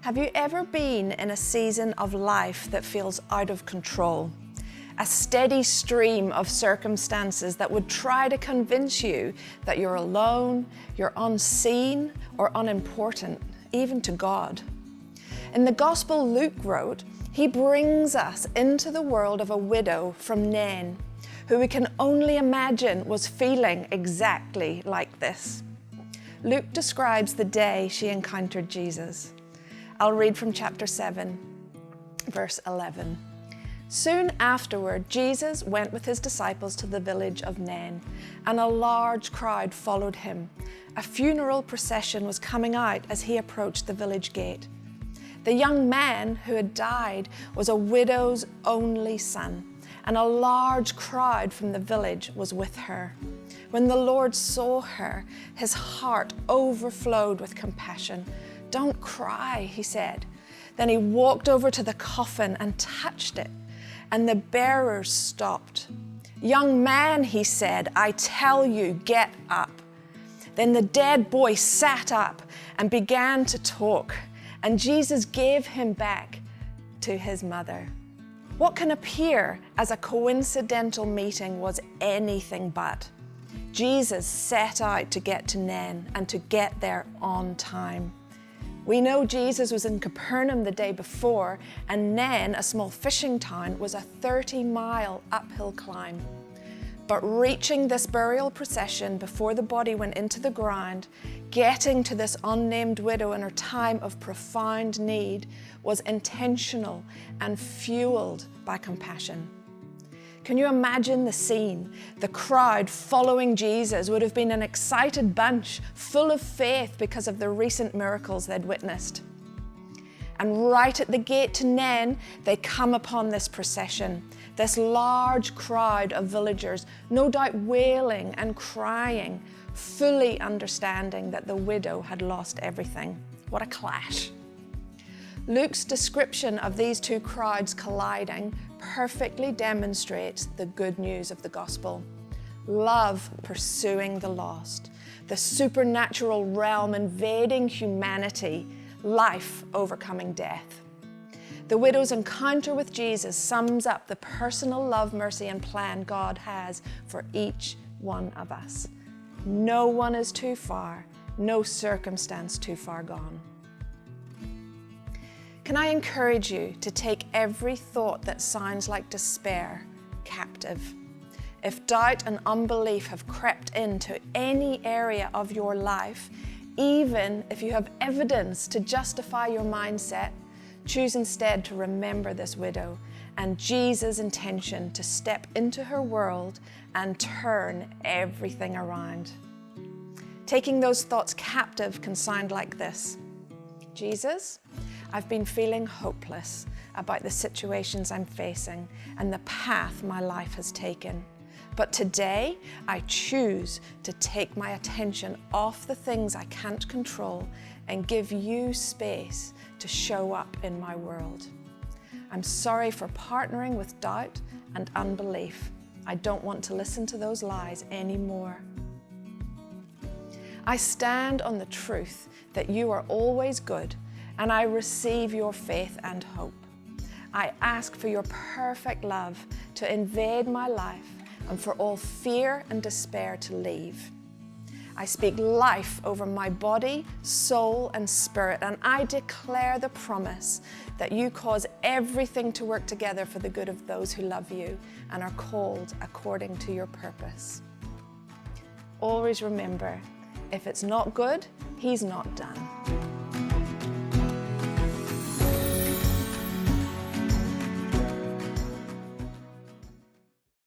Have you ever been in a season of life that feels out of control? A steady stream of circumstances that would try to convince you that you're alone, you're unseen, or unimportant, even to God. In the Gospel Luke wrote, he brings us into the world of a widow from Nain, who we can only imagine was feeling exactly like this. Luke describes the day she encountered Jesus. I'll read from chapter 7, verse 11. Soon afterward, Jesus went with his disciples to the village of Nain, and a large crowd followed him. A funeral procession was coming out as he approached the village gate. The young man who had died was a widow's only son, and a large crowd from the village was with her. When the Lord saw her, his heart overflowed with compassion. "Don't cry," he said. Then he walked over to the coffin and touched it, and the bearers stopped. "Young man," he said, "I tell you, get up." Then the dead boy sat up and began to talk, and Jesus gave him back to his mother. What can appear as a coincidental meeting was anything but. Jesus set out to get to Nain and to get there on time. We know Jesus was in Capernaum the day before, and Nain, a small fishing town, was a 30-mile uphill climb. But reaching this burial procession before the body went into the ground, getting to this unnamed widow in her time of profound need, was intentional and fueled by compassion. Can you imagine the scene? The crowd following Jesus would have been an excited bunch, full of faith because of the recent miracles they'd witnessed. And right at the gate to Nain, they come upon this procession, this large crowd of villagers, no doubt wailing and crying, fully understanding that the widow had lost everything. What a clash. Luke's description of these two crowds colliding perfectly demonstrates the good news of the gospel. Love pursuing the lost, the supernatural realm invading humanity, life overcoming death. The widow's encounter with Jesus sums up the personal love, mercy, and plan God has for each one of us. No one is too far, no circumstance too far gone. Can I encourage you to take every thought that sounds like despair captive? If doubt and unbelief have crept into any area of your life, even if you have evidence to justify your mindset, choose instead to remember this widow and Jesus' intention to step into her world and turn everything around. Taking those thoughts captive can sound like this. Jesus, I've been feeling hopeless about the situations I'm facing and the path my life has taken. But today, I choose to take my attention off the things I can't control and give you space to show up in my world. I'm sorry for partnering with doubt and unbelief. I don't want to listen to those lies anymore. I stand on the truth that you are always good, and I receive your faith and hope. I ask for your perfect love to invade my life and for all fear and despair to leave. I speak life over my body, soul, and spirit, and I declare the promise that you cause everything to work together for the good of those who love you and are called according to your purpose. Always remember, if it's not good, he's not done.